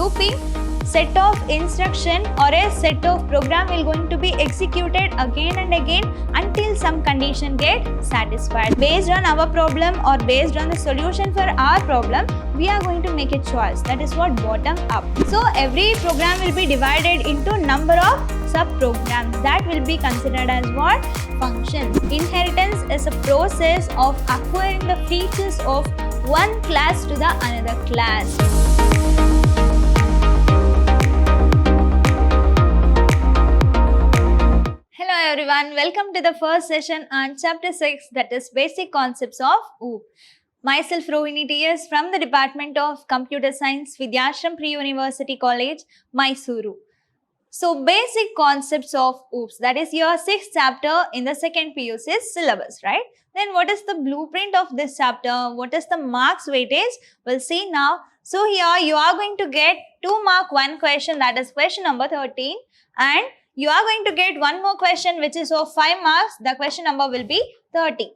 looping, set of instruction or a set of program will going to be executed again and again until some condition get satisfied. Based on our problem or based on the solution for our problem, we are going to make a choice. That is what bottom up. So every program will be divided into number of sub-programs that will be considered as what? Functions. Inheritance is a process of acquiring the features of one class to the another class. Hello everyone, welcome to the first session on chapter 6, that is basic concepts of OOP. Myself Rohini TS from the Department of Computer Science, Vidyashram Pre-University College, Mysuru. So basic concepts of OOPs, that is your 6th chapter in the second PUC syllabus, right? Then what is the blueprint of this chapter? What is the marks weightage? We'll see now. So here you are going to get 2 mark 1 question, that is question number 13, and you are going to get one more question which is of 5 marks. The question number will be 30.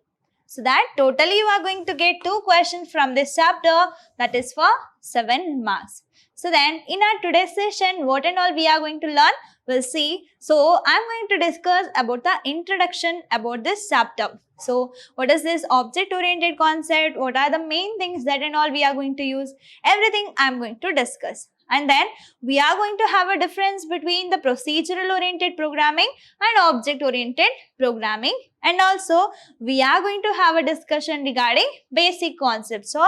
So that totally you are going to get 2 questions from this chapter, that is for 7 marks. So then in our today's session, what and all we are going to learn, we'll see. So I'm going to discuss about the introduction about this chapter. So what is this object oriented concept? What are the main things that and all we are going to use? Everything I'm going to discuss. And then we are going to have a difference between the procedural oriented programming and object oriented programming. And also we are going to have a discussion regarding basic concepts of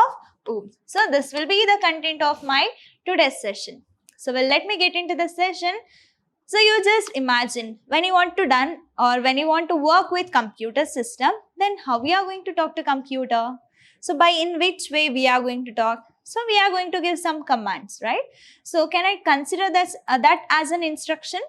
OOPs. So this will be the content of my today's session. So well, let me get into the session. So you just imagine when you want to done or when you want to work with computer system, then how we are going to talk to computer? So by in which way we are going to talk? So we are going to give some commands, right? So can I consider this that as an instruction?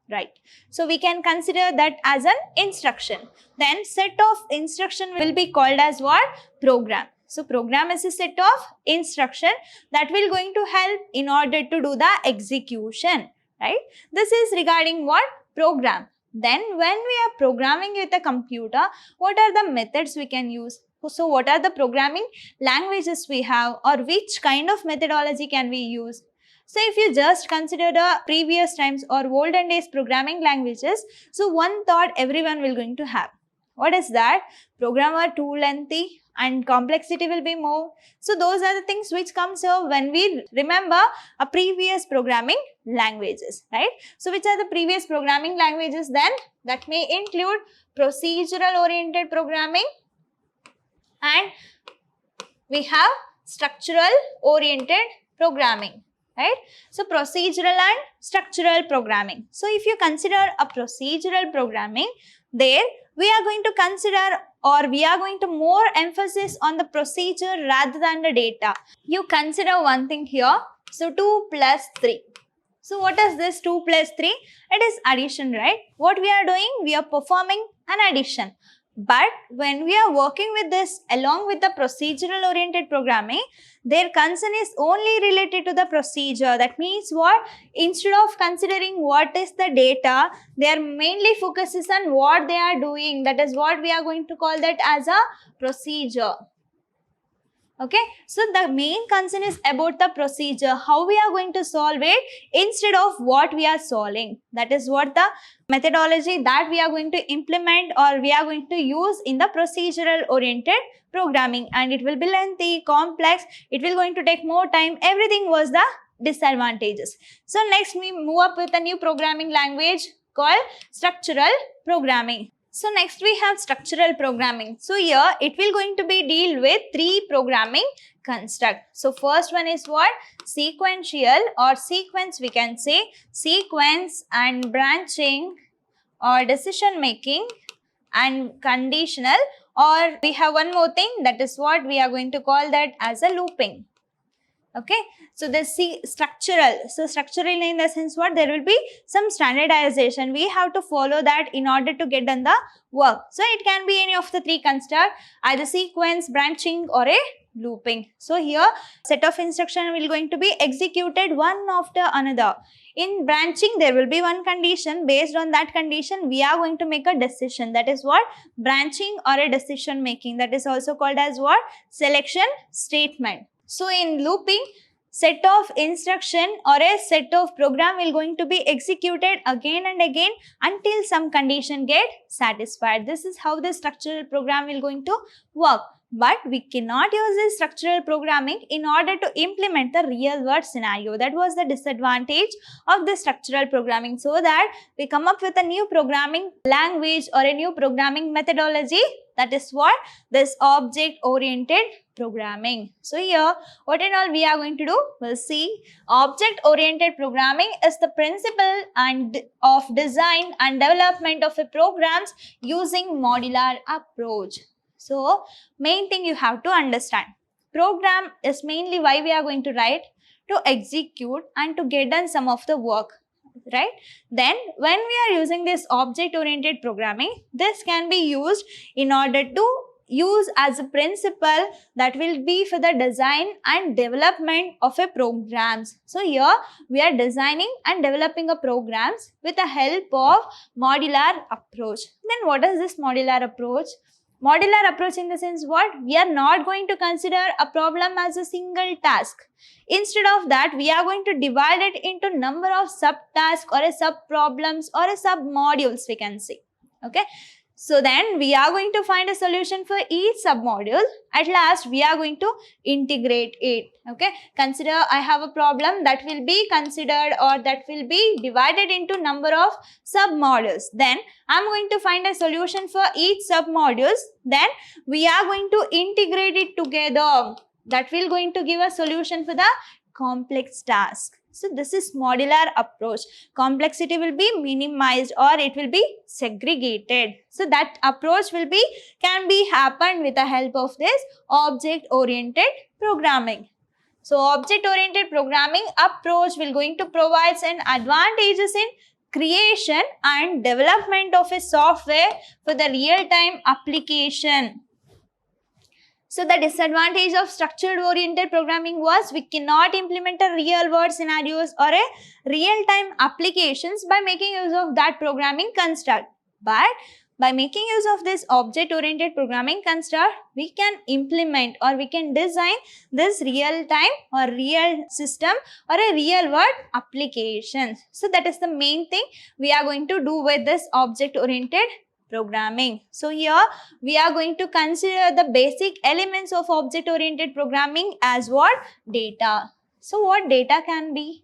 Right. So we can consider that as an instruction. Then set of instruction will be called as what? Program. So program is a set of instruction that will going to help in order to do the execution, right? This is regarding what? Program. Then when we are programming with a computer, what are the methods we can use? So what are the programming languages we have, or which kind of methodology can we use? So if you just consider the previous times or olden days programming languages, so one thought everyone will going to have. What is that? Program are too lengthy and complexity will be more. So those are the things which comes here when we remember a previous programming languages, right? So which are the previous programming languages then? That may include procedural oriented programming, and we have structural oriented programming, right? So procedural and structural programming. So if you consider a procedural programming, there we are going to consider or we are going to more emphasis on the procedure rather than the data. You consider one thing here. So 2 plus 3. So what is this 2 plus 3? It is addition, right? What we are doing? We are performing an addition. But when we are working with this along with the procedural oriented programming, their concern is only related to the procedure. That means what? Instead of considering what is the data, their mainly focuses on what they are doing. That is what we are going to call that as a procedure. Okay, so the main concern is about the procedure, how we are going to solve it instead of what we are solving. That is what the methodology that we are going to implement or we are going to use in the procedural oriented programming, and it will be lengthy, complex, it will going to take more time. Everything was the disadvantages. So next we move up with a new programming language called structural programming. So next we have structural programming. So here it will going to be deal with 3 programming construct. So first one is what? Sequential or sequence, we can say sequence and branching or decision making and conditional, or we have one more thing, that is what we are going to call that as a looping. Okay, so the structural. So structural in the sense what? There will be some standardization. We have to follow that in order to get done the work. So it can be any of the 3 construct, either sequence, branching or a looping. So here set of instruction will going to be executed one after another. In branching there will be one condition. Based on that condition we are going to make a decision. That is what? Branching or a decision making. That is also called as what? Selection statement. So in looping, set of instruction or a set of program will going to be executed again and again until some condition get satisfied. This is how the structural program will going to work. But we cannot use this structural programming in order to implement the real world scenario. That was the disadvantage of the structural programming. So that we come up with a new programming language or a new programming methodology. That is what this object oriented programming. So here what and all we are going to do, we'll see. Object oriented programming is the principle of design and development of a programs using modular approach. So main thing you have to understand, program is mainly why we are going to write, to execute and to get done some of the work, right? Then when we are using this object oriented programming, this can be used in order to use as a principle that will be for the design and development of a programs. So here we are designing and developing a programs with the help of modular approach. Then what is this modular approach? Modular approach in the sense what? We are not going to consider a problem as a single task. Instead of that, we are going to divide it into number of subtasks or a sub-problems or a sub-modules, we can say. Okay. So then we are going to find a solution for each sub-module. At last, we are going to integrate it. Okay. Consider I have a problem that will be considered or that will be divided into number of sub-modules. Then I'm going to find a solution for each sub-modules. Then we are going to integrate it together. That will going to give a solution for the complex task. So this is modular approach. Complexity will be minimized or it will be segregated. So that approach will be can be happened with the help of this object oriented programming. So object oriented programming approach will going to provide an advantages in creation and development of a software for the real time application. So the disadvantage of structured oriented programming was we cannot implement a real world scenarios or a real time applications by making use of that programming construct. But by making use of this object oriented programming construct, we can implement or we can design this real time or real system or a real world application. So that is the main thing we are going to do with this object oriented programming. So here we are going to consider the basic elements of object oriented programming as what? Data. So what data can be?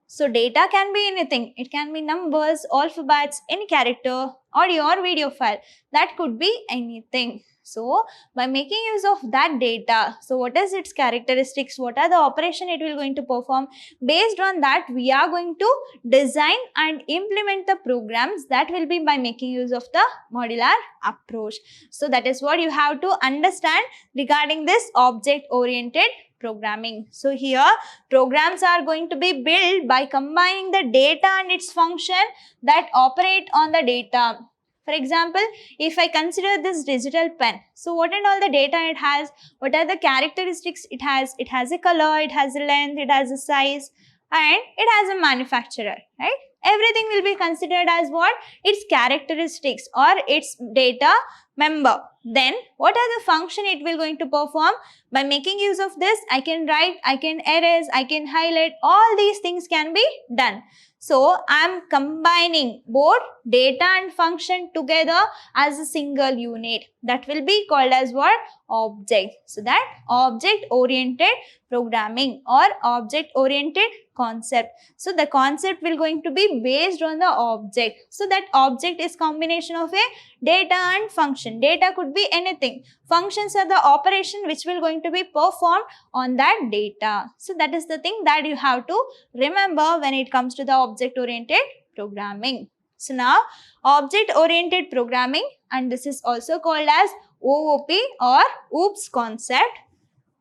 So data can be anything. It can be numbers, alphabets, any character, audio or video file. That could be anything. So by making use of that data, so what is its characteristics, what are the operation it will going to perform, based on that we are going to design and implement the programs. That will be by making use of the modular approach. So that is what you have to understand regarding this object oriented programming. So here programs are going to be built by combining the data and its function that operate on the data. For example, if I consider this digital pen, so what and all the data it has, what are the characteristics it has? It has a color, it has a length, it has a size, and it has a manufacturer, right? Everything will be considered as what? Its characteristics or its data member. Then what are the function it will going to perform? By making use of this, I can write, I can erase, I can highlight, all these things can be done. So I am combining both data and function together as a single unit. That will be called as what? Object. So that object oriented programming or object oriented concept. So the concept will going to be based on the object. So that object is combination of a data and function. Data could be anything. Functions are the operation which will going to be performed on that data. So that is the thing that you have to remember when it comes to the object oriented programming. So now object oriented programming, and this is also called as OOP or OOPS concept,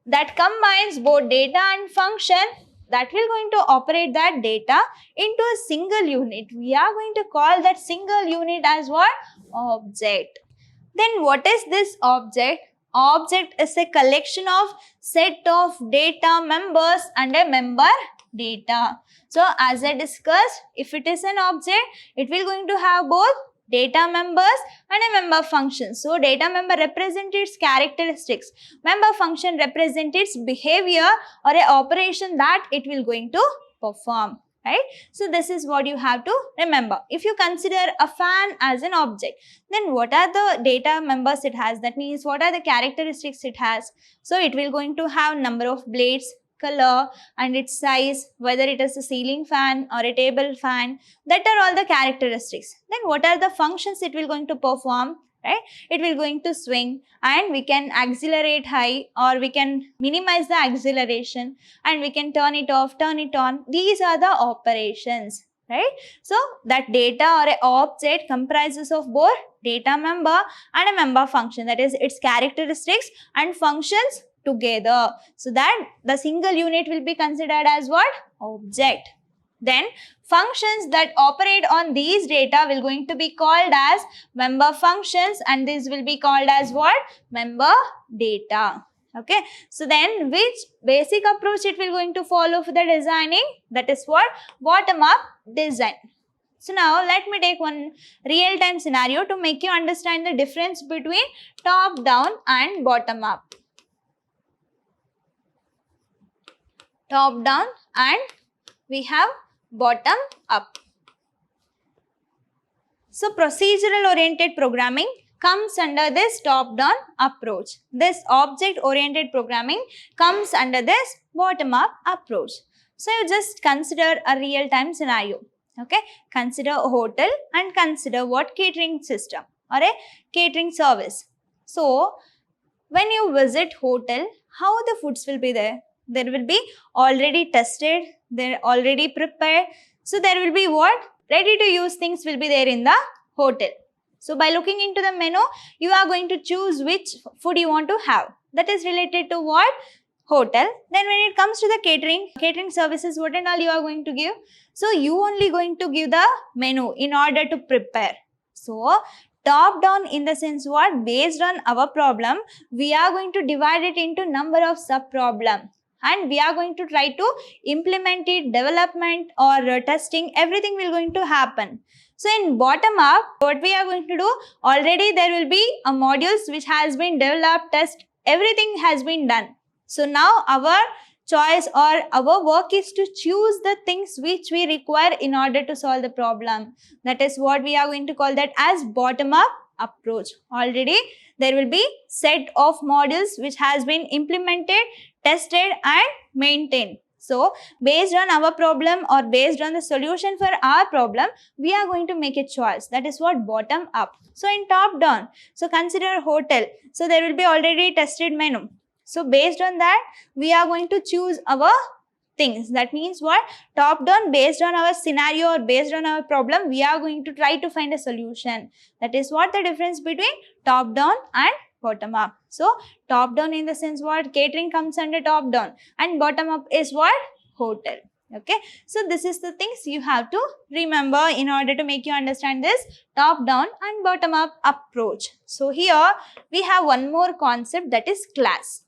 that combines both data and function that will going to operate that data into a single unit. We are going to call that single unit as what? Object. Then what is this object? Object is a collection of set of data members and a member data. So as I discussed, if it is an object, it will going to have both data members and a member function. So data member represents its characteristics, member function represents its behavior or a operation that it will going to perform, right? So this is what you have to remember. If you consider a fan as an object, then what are the data members it has? That means what are the characteristics it has? So it will going to have number of blades, color and its size, whether it is a ceiling fan or a table fan, that are all the characteristics. Then what are the functions it will going to perform, right? It will going to swing and we can accelerate high or we can minimize the acceleration and we can turn it off, turn it on. These are the operations, right? So that data or a object comprises of both data member and a member function, that is its characteristics and functions together, so that the single unit will be considered as what? Object. Then functions that operate on these data will going to be called as member functions and this will be called as what? Member data. Okay, so then which basic approach it will going to follow for the designing? That is what? Bottom up design. So now let me take one real time scenario to make you understand the difference between top down and bottom up. Top down and we have bottom up. So procedural oriented programming comes under this top down approach. This object oriented programming comes under this bottom up approach. So you just consider a real time scenario. Okay, consider a hotel and consider what? Catering system or a catering service. So when you visit hotel, how the foods will be there? There will be already tested, they're already prepared. So there will be what? Ready to use things will be there in the hotel. So by looking into the menu, you are going to choose which food you want to have. That is related to what? Hotel. Then when it comes to the catering services, what and all you are going to give? So you only going to give the menu in order to prepare. So top down in the sense what? Based on our problem, we are going to divide it into number of sub problem. And we are going to try to implement it, development or testing, everything will going to happen. So in bottom up, what we are going to do, already there will be a modules which has been developed, test, everything has been done. So now our choice or our work is to choose the things which we require in order to solve the problem. That is what we are going to call that as bottom up approach. Already there will be set of modules which has been implemented, tested and maintained. So based on our problem or based on the solution for our problem, we are going to make a choice. That is what? Bottom up. So in top down, so consider hotel. So there will be already tested menu. So based on that, we are going to choose our things. That means what? Top down, based on our scenario or based on our problem, we are going to try to find a solution. That is what the difference between top down and bottom up. So top down in the sense what? Catering comes under top down and bottom up is what? Hotel. Okay, so this is the things you have to remember in order to make you understand this top down and bottom up approach. So here we have one more concept, that is class.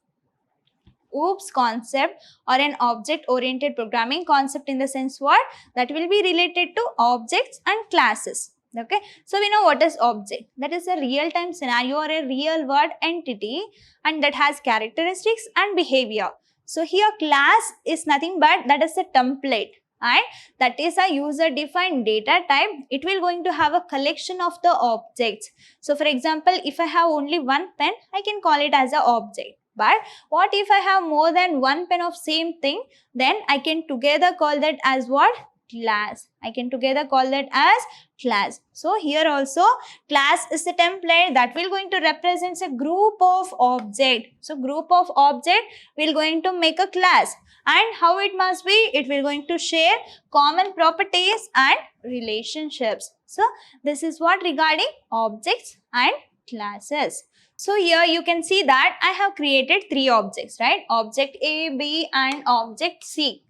OOPS concept or an object oriented programming concept in the sense what? That will be related to objects and classes. Okay, so we know what is object. That is a real time scenario or a real world entity and that has characteristics and behavior. So here class is nothing but that is a template and that is a user defined data type. It will going to have a collection of the objects. So for example, if I have only one pen, I can call it as an object. But what if I have more than one pen of same thing? Then I can together call that as what? Class. I can together call that as class. So here also class is a template that will going to represent a group of object. So group of object will going to make a class. And how it must be? It will going to share common properties and relationships. So this is what regarding objects and classes. So here you can see that I have created three objects, right? Object A, B and object C.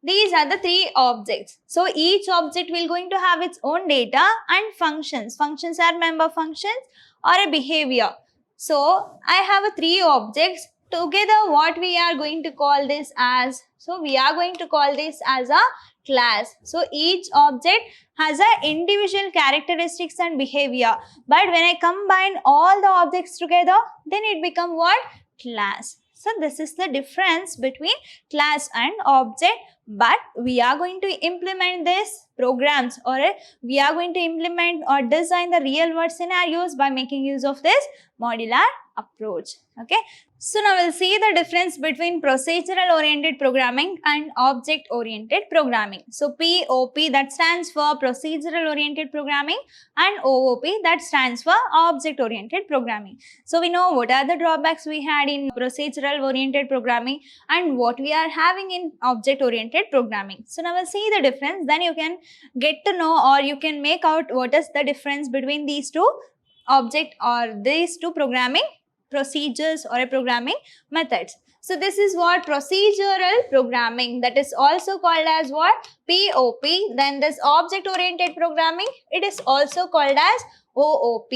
These are the three objects. So each object will going to have its own data and functions. Functions are member functions or a behavior. So I have three objects. together what we are going to call this as, so we are going to call this as a class. So each object has a individual characteristics and behavior, but when I combine all the objects together, then it become what? Class. So this is the difference between class and object, but we are going to implement this programs, or we are going to implement or design the real world scenarios by making use of this modular approach. Okay. So now we'll see the difference between procedural oriented programming and object oriented programming. So POP, that stands for procedural oriented programming, and OOP, that stands for object oriented programming. So we know what are the drawbacks we had in procedural oriented programming and what we are having in object oriented programming. So now we'll see the difference, then you can get to know, or you can make out what is the difference between these two object or these two programming procedures or programming methods. So this is what procedural programming, that is also called as what? POP. Then this object oriented programming, it is also called as OOP.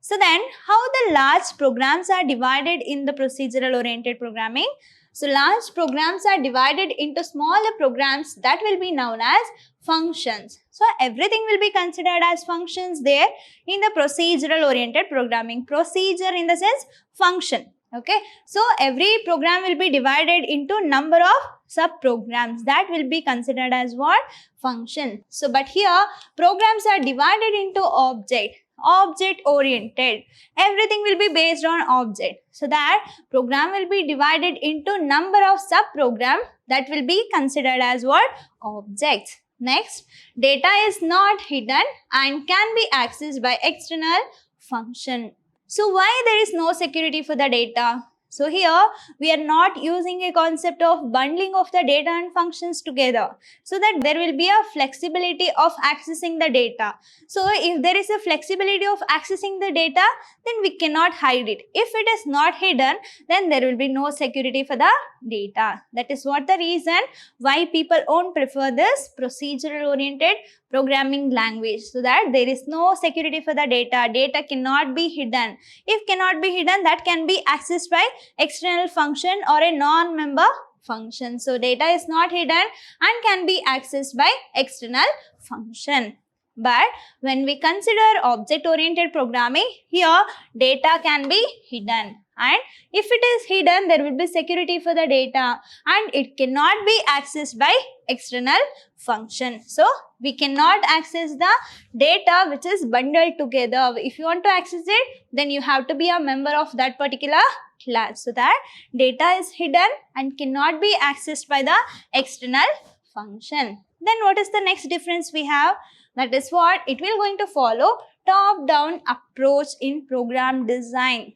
So then how the large programs are divided in the procedural oriented programming? So large programs are divided into smaller programs that will be known as functions. So everything will be considered as functions there in the procedural oriented programming. Procedure in the sense function. Okay. So every program will be divided into number of sub-programs that will be considered as what? Function. So but here programs are divided into object oriented. Everything will be based on object. So that program will be divided into number of sub-program that will be considered as what? Objects. Next, data is not hidden and can be accessed by external function. So why there is no security for the data? So here we are not using a concept of bundling of the data and functions together, so that there will be a flexibility of accessing the data. So if there is a flexibility of accessing the data, then we cannot hide it. If it is not hidden, then there will be no security for the data. That is what the reason why people won't prefer this procedural oriented programming language, so that there is no security for the data. Data cannot be hidden. If cannot be hidden, that can be accessed by external function or a non-member function. So data is not hidden and can be accessed by external function. But when we consider object-oriented programming, here data can be hidden. And if it is hidden, there will be security for the data and it cannot be accessed by external function. So we cannot access the data which is bundled together. If you want to access it, then you have to be a member of that particular class. So that data is hidden and cannot be accessed by the external function. Then what is the next difference we have? That is what? It will going to follow top-down approach in program design.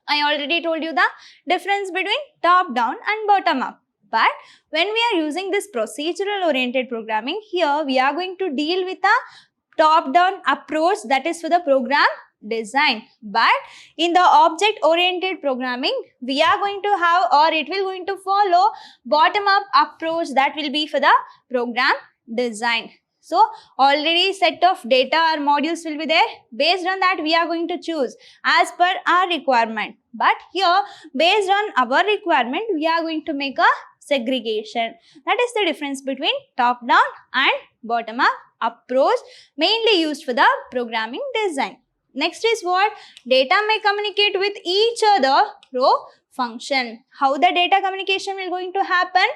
I already told you the difference between top-down and bottom-up. But when we are using this procedural oriented programming, here we are going to deal with a top-down approach, that is for the program design. But in the object oriented programming, we are going to have, or it will going to follow bottom-up approach, that will be for the program design. So already set of data or modules will be there. Based on that, we are going to choose as per our requirement. But here, based on our requirement, we are going to make a segregation. That is the difference between top-down and bottom-up approach, mainly used for the programming design. Next is what? Data may communicate with each other through function. How the data communication will going to happen?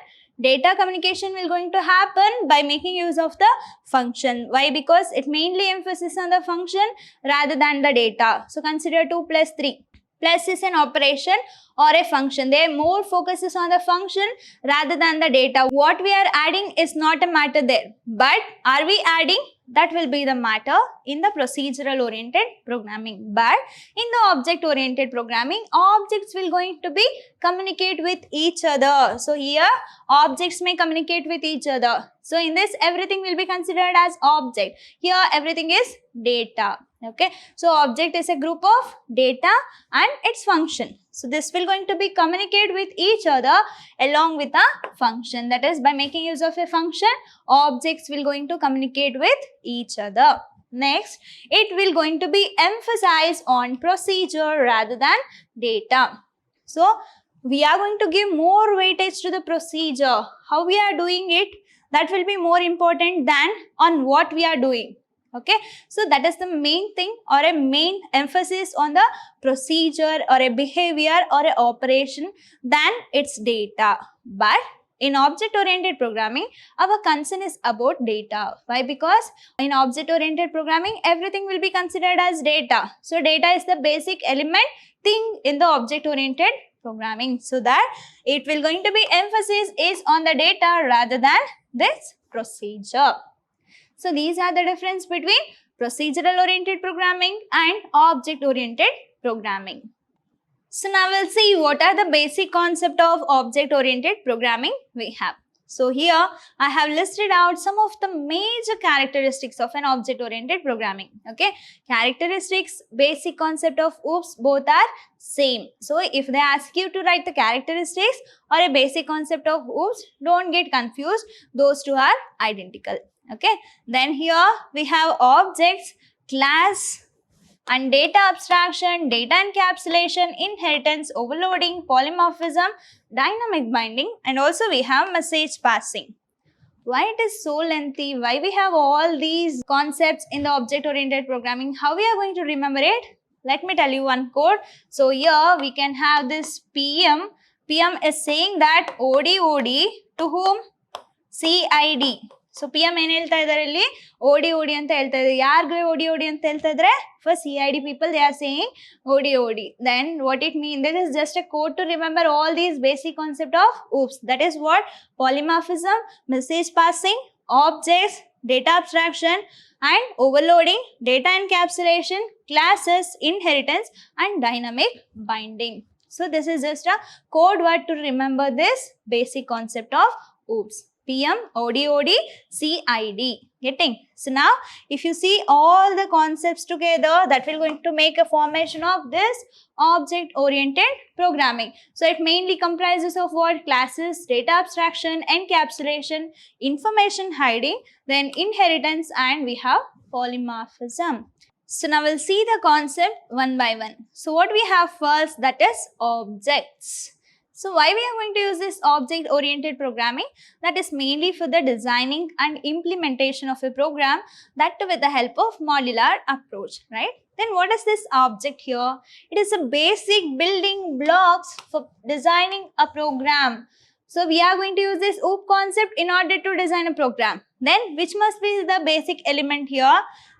Data communication will going to happen by making use of the function. Why? Because it mainly emphasizes on the function rather than the data. So consider 2 plus 3. Plus is an operation or a function. There more focuses on the function rather than the data. What we are adding is not a matter there. But are we adding? That will be the matter in the procedural oriented programming. But in the object oriented programming, objects will going to be communicate with each other. So here objects may communicate with each other. So in this, everything will be considered as object. Here everything is data. Okay. So object is a group of data and its function. So this will going to be communicate with each other along with a function. That is, by making use of a function, objects will going to communicate with each other. Next, it will going to be emphasized on procedure rather than data. So we are going to give more weightage to the procedure. How we are doing it, that will be more important than on what we are doing. Okay, so that is the main thing, or a main emphasis on the procedure or a behavior or a operation than its data. But in object oriented programming, our concern is about data. Why? Because in object oriented programming, everything will be considered as data. So data is the basic element thing in the object oriented programming, so that it will going to be emphasis is on the data rather than this procedure. So these are the difference between procedural oriented programming and object oriented programming. So now we'll see what are the basic concept of object oriented programming we have. So here I have listed out some of the major characteristics of an object oriented programming. Okay, characteristics, basic concept of OOPS, both are same. So if they ask you to write the characteristics or a basic concept of OOPS, don't get confused, those two are identical. Okay, then here we have objects, class and data abstraction, data encapsulation, inheritance, overloading, polymorphism, dynamic binding, and also we have message passing. Why it is so lengthy? Why we have all these concepts in the object oriented programming? How we are going to remember it? Let me tell you one code. So here we can have this PM. PM is saying that OD to whom? CID. So P M ಏನ್ ಹೇಳ್ತಾ ಇದ್ದಾರೆ ಇಲ್ಲಿ ಓಡಿ ಓಡಿ ಅಂತ ಹೇಳ್ತಾ ಇದ್ದಾರೆ. ಯಾರಿಗೆ ಓಡಿ ಓಡಿ ಅಂತ ಹೇಳ್ತಾ ಇದ್ರೆ for C I D people they are saying ಓಡಿ ಓಡಿ. Then what it mean, this is just a code to remember all these basic concept of OOPS. That is what polymorphism, message passing, objects, data abstraction and overloading, data encapsulation, classes, inheritance and dynamic binding. So this is just a code word to remember this basic concept of OOPS. PM, OD, CID. Getting? So now if you see all the concepts together, that will going to make a formation of this object oriented programming. So it mainly comprises of what? Classes, data abstraction, encapsulation, information hiding, then inheritance, and we have polymorphism. So now we'll see the concept one by one. So what we have first, that is objects. So why we are going to use this object oriented programming? That is mainly for the designing and implementation of a program, that with the help of modular approach, right? Then what is this object here? It is a basic building blocks for designing a program. So we are going to use this OOP concept in order to design a program. Then which must be the basic element here?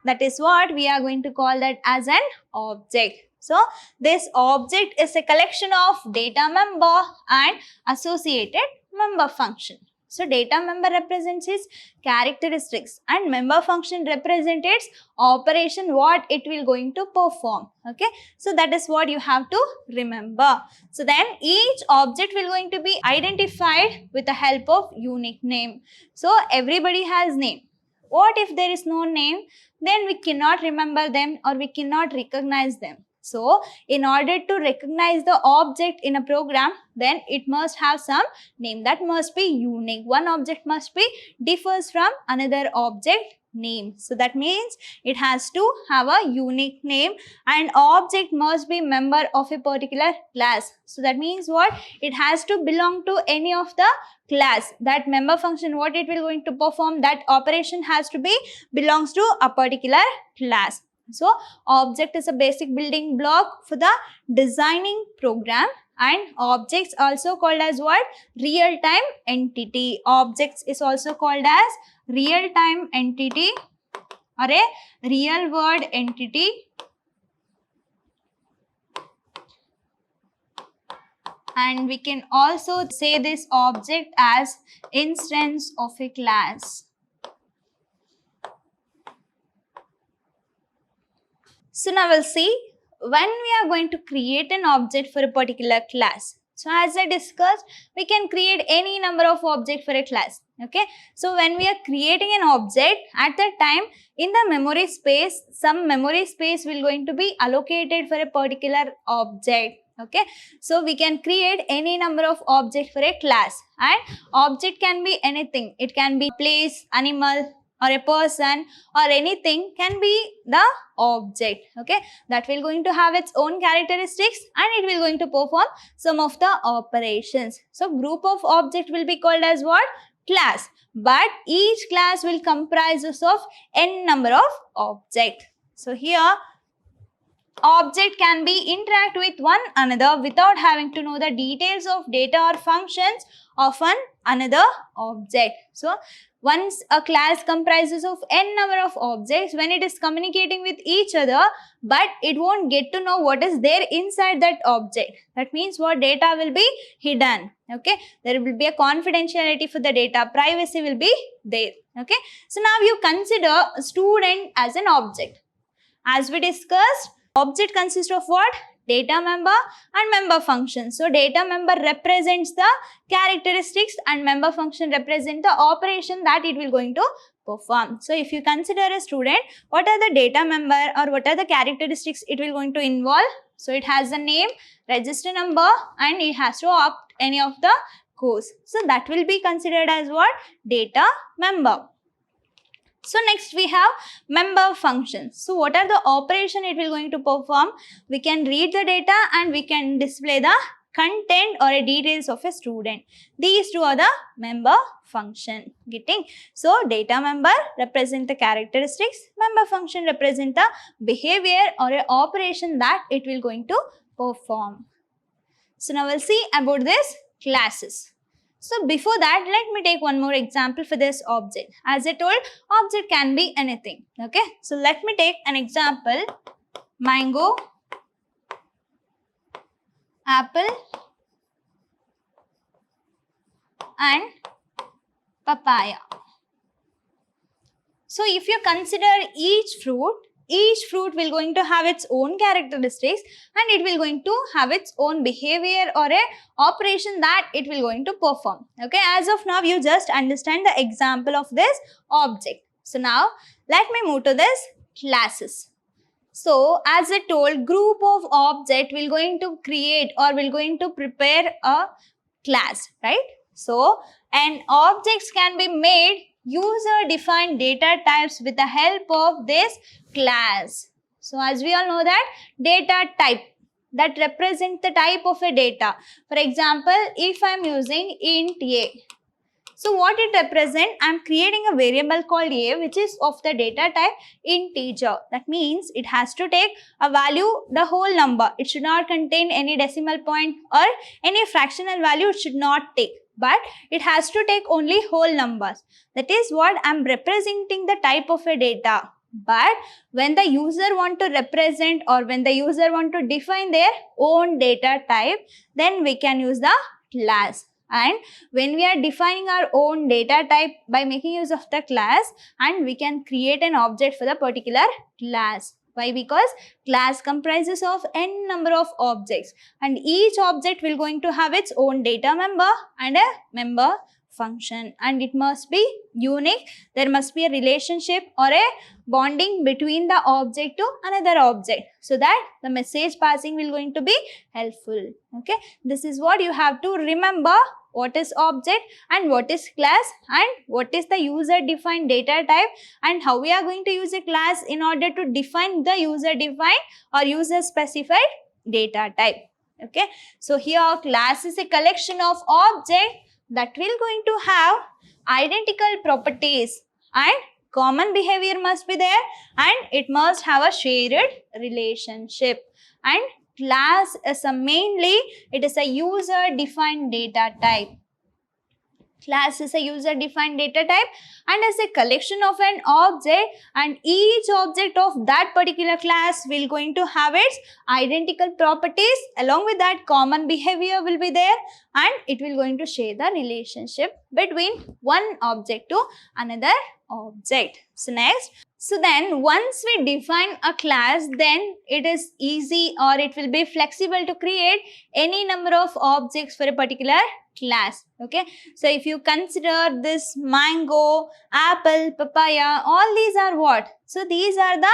That is what we are going to call that as an object. So this object is a collection of data member and associated member function. So data member represents its characteristics and member function represents its operation, what it will going to perform. Okay, so that is what you have to remember. So then each object will going to be identified with the help of unique name. So everybody has name. What if there is no name? Then we cannot remember them or we cannot recognize them. So in order to recognize the object in a program, then it must have some name, that must be unique. One object must be differs from another object name. So that means it has to have a unique name, and object must be member of a particular class. So that means what? It has to belong to any of the class. That member function, what it will going to perform, that operation has to be belongs to a particular class. So object is a basic building block for the designing program, and objects also called as what? Real-time entity. Objects is also called as real-time entity or a real-world entity. And we can also say this object as instance of a class. So now we'll see when we are going to create an object for a particular class. So as I discussed, we can create any number of objects for a class. Okay, so when we are creating an object, at that time in the memory space, some memory space will going to be allocated for a particular object. Okay, so we can create any number of objects for a class, and object can be anything. It can be place, animal, or a person or anything can be the object, okay, that will going to have its own characteristics and it will going to perform some of the operations. So group of object will be called as what? Class. But each class will comprise of n number of object. So here object can be interact with one another without having to know the details of data or functions of another object. So once a class comprises of n number of objects, when it is communicating with each other, but it won't get to know what is there inside that object. That means what? Data will be hidden. Okay, there will be a confidentiality for the data, privacy will be there. Okay, so now you consider a student as an object. As we discussed, object consists of what? Data member and member function. So data member represents the characteristics and member function represent the operation that it will going to perform. So if you consider a student, what are the data member or what are the characteristics it will going to involve? So it has a name, register number, and it has to opt any of the course. So that will be considered as what? Data member. So next we have member functions. So what are the operation it will going to perform? We can read the data and we can display the content or a details of a student. These two are the member function. Getting? So data member represent the characteristics, member function represent the behavior or a operation that it will going to perform. So now we'll see about this classes. So before that, let me take one more example for this object. As I told, object can be anything. Okay. So let me take an example. Mango, apple, and papaya. So if you consider each fruit will going to have its own characteristics and it will going to have its own behavior or a operation that it will going to perform. Okay, as of now you just understand the example of this object. So now let me move to this classes. So as I told, group of object will going to create or will going to prepare a class, right? So and objects can be made user defined data types with the help of this class. So as we all know that data type that represent the type of a data. For example, if I am using int a, so what it represent? I am creating a variable called a which is of the data type integer. That means it has to take a value the whole number. It should not contain any decimal point or any fractional value. It should not take. But it has to take only whole numbers. That is what I am representing the type of a data. But when the user want to represent or when the user want to define their own data type, then we can use the class. And when we are defining our own data type by making use of the class, and we can create an object for the particular class. Why? Because class comprises of n number of objects and each object will going to have its own data member and a member function, and it must be unique. There must be a relationship or a bonding between the object to another object so that the message passing will going to be helpful. Okay, this is what you have to remember. What is object and what is class and what is the user defined data type and how we are going to use a class in order to define the user defined or user specified data type. Okay, so here class is a collection of objects that will going to have identical properties and common behavior must be there and it must have a shared relationship. And class is it is a user defined data type. Class is a user defined data type and is a collection of an object, and each object of that particular class will going to have its identical properties. Along with that, common behavior will be there and it will going to share the relationship between one object to another object. So next, so then once we define a class, then it is easy or it will be flexible to create any number of objects for a particular class. Okay, so if you consider this mango, apple, papaya, all these are what? So these are the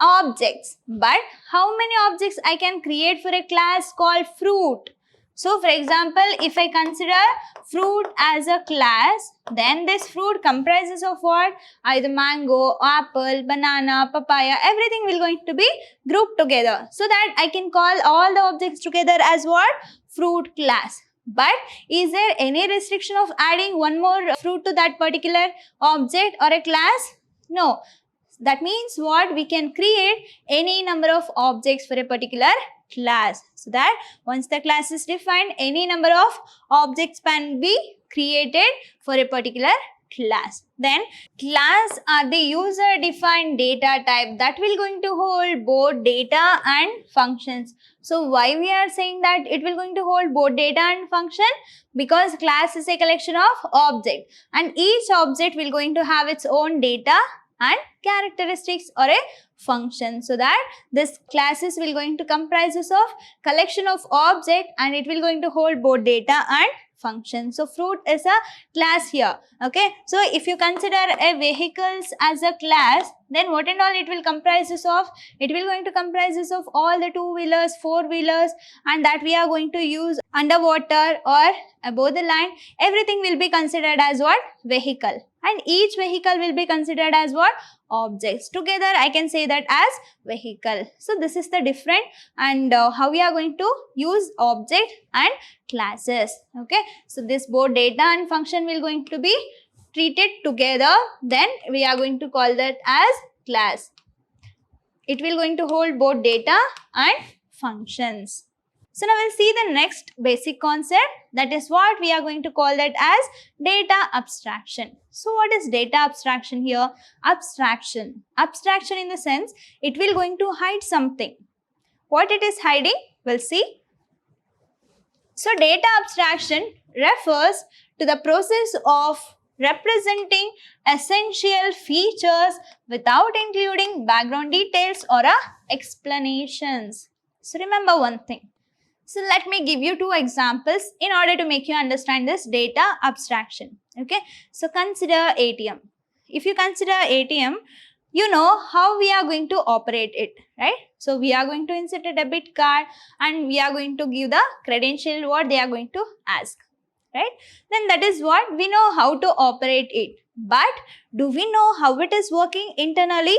objects. But how many objects I can create for a class called fruit? So for example, if I consider fruit as a class, then this fruit comprises of what? Either mango, apple, banana, papaya, everything will going to be grouped together. So that I can call all the objects together as what? Fruit class. But is there any restriction of adding one more fruit to that particular object or a class? No. That means what? We can create any number of objects for a particular class. So that once the class is defined, any number of objects can be created for a particular class. Then class are the user defined data type that will going to hold both data and functions. So why we are saying that it will going to hold both data and function? Because class is a collection of objects and each object will going to have its own data and characteristics or a function. So that this classes will going to comprises of collection of object and it will going to hold both data and function. So fruit is a class here. Okay. So if you consider a vehicles as a class, then what and all it will comprises of? It will going to comprises of all the two-wheelers, four-wheelers and that we are going to use underwater or above the line. Everything will be considered as what? Vehicle. And each vehicle will be considered as what? Objects. Together I can say that as vehicle. So this is the different and how we are going to use object and classes. Okay. So this both data and function will going to be treated together. Then we are going to call that as class. It will going to hold both data and functions. So now we'll see the next basic concept, that is what we are going to call that as data abstraction. So what is data abstraction here? Abstraction. Abstraction in the sense it will going to hide something. What it is hiding? We'll see. So data abstraction refers to the process of representing essential features without including background details or explanations. So remember one thing. So let me give you two examples in order to make you understand this data abstraction. Okay. So consider ATM. If you consider ATM, you know how we are going to operate it, right? So we are going to insert a debit card and we are going to give the credential what they are going to ask, right? Then that is what we know how to operate it. But do we know how it is working internally?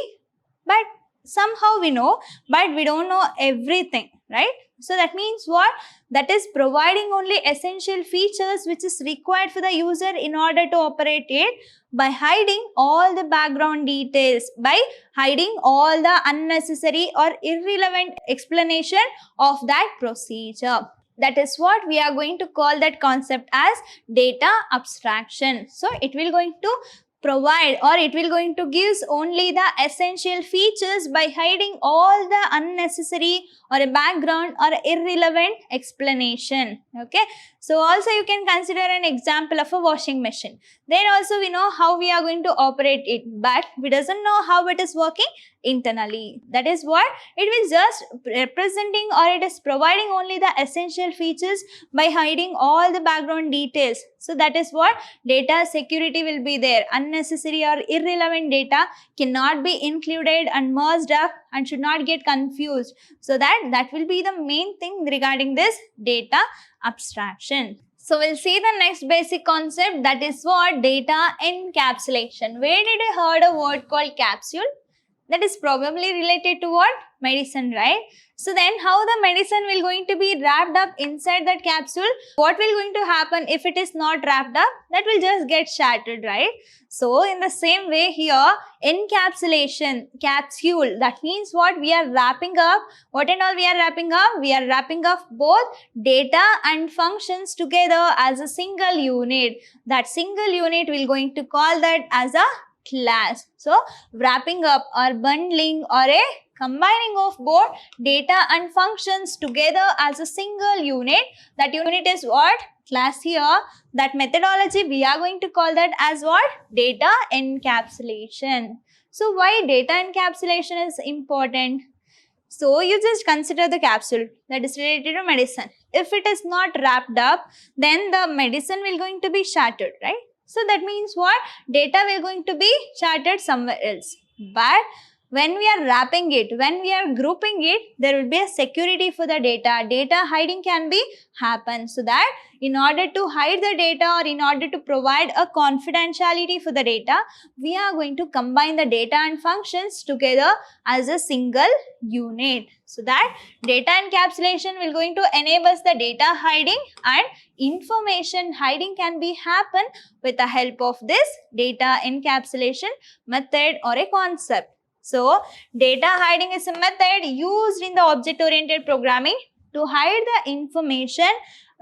But somehow we know, but we don't know everything, right? So that means what? That is providing only essential features which is required for the user in order to operate it by hiding all the background details, by hiding all the unnecessary or irrelevant explanation of that procedure. That is what we are going to call that concept as data abstraction. So it will going to provide or it will going to give only the essential features by hiding all the unnecessary or a background or irrelevant explanation. Okay. So also you can consider an example of a washing machine. There also we know how we are going to operate it, but we doesn't know how it is working internally. That is what it will just representing or it is providing only the essential features by hiding all the background details. So that is what data security will be there. Unnecessary or irrelevant data cannot be included and merged up and should not get confused. So that will be the main thing regarding this data abstraction. So we'll see the next basic concept, that is what? Data encapsulation. Where did you heard a word called capsule? That is probably related to what? Medicine, right? So then how the medicine will going to be wrapped up inside that capsule? What will going to happen if it is not wrapped up? That will just get shattered, right? So in the same way here, encapsulation, capsule, that means what? We are wrapping up. What and all we are wrapping up? We are wrapping up both data and functions together as a single unit. That single unit will going to call that as a class. So wrapping up or bundling or a combining of both data and functions together as a single unit. That unit is what? Class here. That methodology we are going to call that as what? Data encapsulation. So why data encapsulation is important? So you just consider the capsule that is related to medicine. If it is not wrapped up, then the medicine will going to be shattered, right? So that means what? Data will going to be shattered somewhere else. But when we are wrapping it, when we are grouping it, there will be a security for the data. Data hiding can be happen. So that in order to hide the data or in order to provide a confidentiality for the data, we are going to combine the data and functions together as a single unit. So that data encapsulation will going to enable the data hiding, and information hiding can be happen with the help of this data encapsulation method or a concept. So data hiding is a method used in the object-oriented programming to hide the information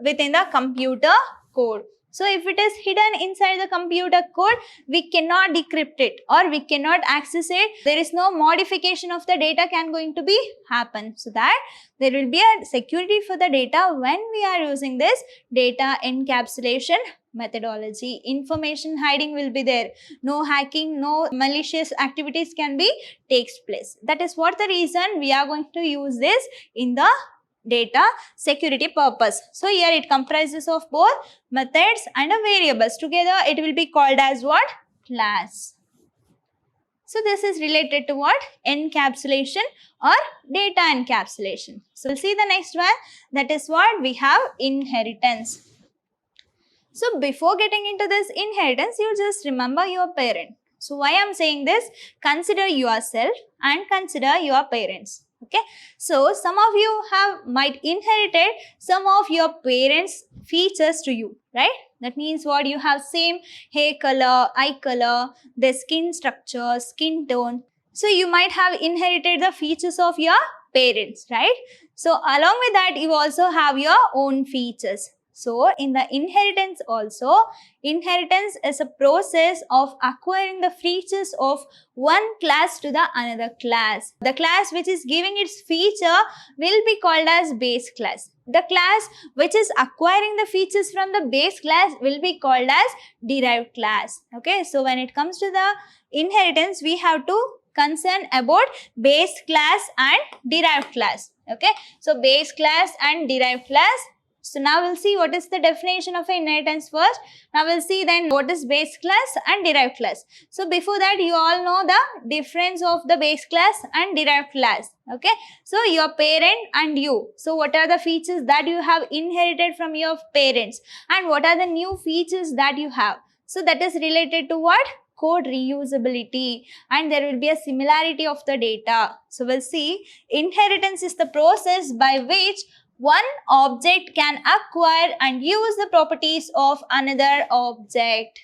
within the computer code. So if it is hidden inside the computer code, we cannot decrypt it or we cannot access it. There is no modification of the data can going to be happen. So that there will be a security for the data when we are using this data encapsulation methodology. Information hiding will be there. No hacking, no malicious activities can be takes place. That is what the reason we are going to use this in the data security purpose. So here it comprises of both methods and a variables. Together it will be called as what? Class. So this is related to what? Encapsulation or data encapsulation. So we'll see the next one. That is what we have inheritance. So before getting into this inheritance, you just remember your parent. So why I'm saying this? Consider yourself and consider your parents. Okay, so some of you might inherited some of your parents' features to you, right? That means what? You have same hair color, eye color, the skin structure, skin tone. So you might have inherited the features of your parents, right? So along with that, you also have your own features. So in the inheritance also, inheritance is a process of acquiring the features of one class to the another class. The class which is giving its feature will be called as base class. The class which is acquiring the features from the base class will be called as derived class. Okay, so when it comes to the inheritance, we have to concern about base class and derived class. Okay, so base class and derived class. So now we'll see what is the definition of inheritance first. Now we'll see then what is base class and derived class. So before that, you all know the difference of the base class and derived class. Okay. So your parent and you. So what are the features that you have inherited from your parents and what are the new features that you have? So that is related to what? Code reusability, and there will be a similarity of the data. So we'll see inheritance is the process by which one object can acquire and use the properties of another object.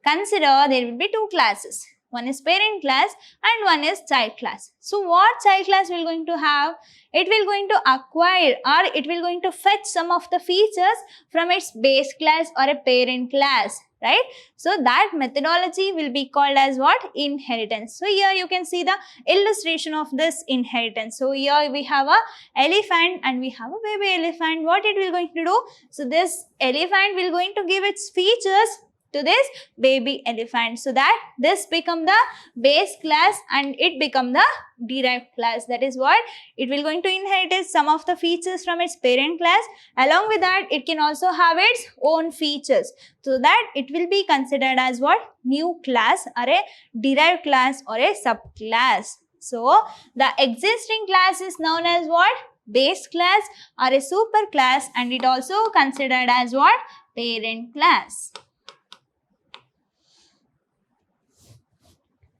Consider there will be two classes. One is parent class and one is child class. So what child class will going to have? It will going to acquire or it will going to fetch some of the features from its base class or a parent class, right? So that methodology will be called as what? Inheritance. So here you can see the illustration of this inheritance. So here we have a elephant and we have a baby elephant. What it will going to do? So this elephant will going to give its features to this baby elephant, so that this become the base class and it become the derived class. That is what it will going to inherit some of the features from its parent class. Along with that, it can also have its own features, so that it will be considered as what? New class or a derived class or a subclass. So the existing class is known as what? Base class or a super class, and it also considered as what? Parent class.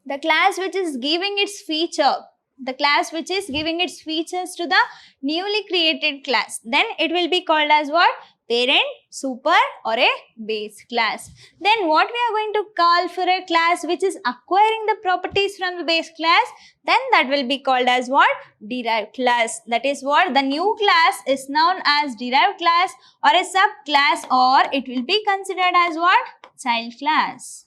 The class which is giving its feature, the class which is giving its features to the newly created class, then it will be called as what? Parent, super or a base class. Then what we are going to call for a class which is acquiring the properties from the base class, then that will be called as what? Derived class. That is what? The new class is known as derived class or a subclass, or it will be considered as what? Child class.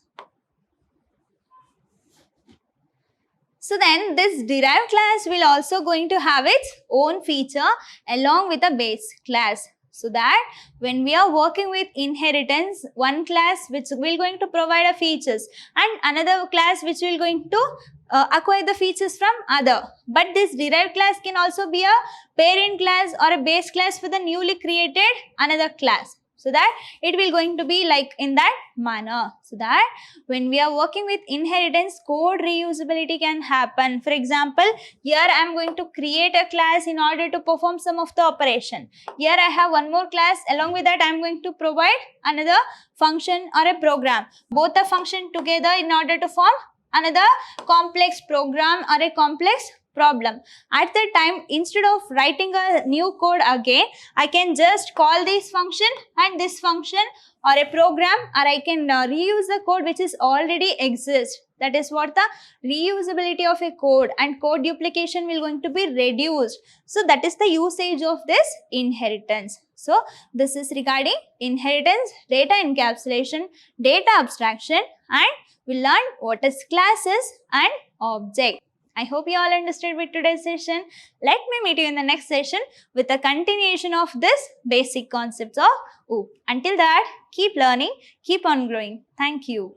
So then this derived class will also going to have its own feature along with a base class. So that when we are working with inheritance, one class which will going to provide a features and another class which will going to acquire the features from other. But this derived class can also be a parent class or a base class for the newly created another class. So that it will going to be like in that manner. So that when we are working with inheritance, code reusability can happen. For example, here I am going to create a class in order to perform some of the operation. Here I have one more class. Along with that, I am going to provide another function or a program. Both are function together in order to form another complex program or a complex problem. At that time, instead of writing a new code again, I can just call this function and this function or a program, or I can reuse the code which is already exists. That is what the reusability of a code, and code duplication will going to be reduced. So that is the usage of this inheritance. So this is regarding inheritance, data encapsulation, data abstraction, and we learned what is classes and object. I hope you all understood with today's session. Let me meet you in the next session with a continuation of this basic concepts of OOP. Until that, keep learning, keep on growing. Thank you.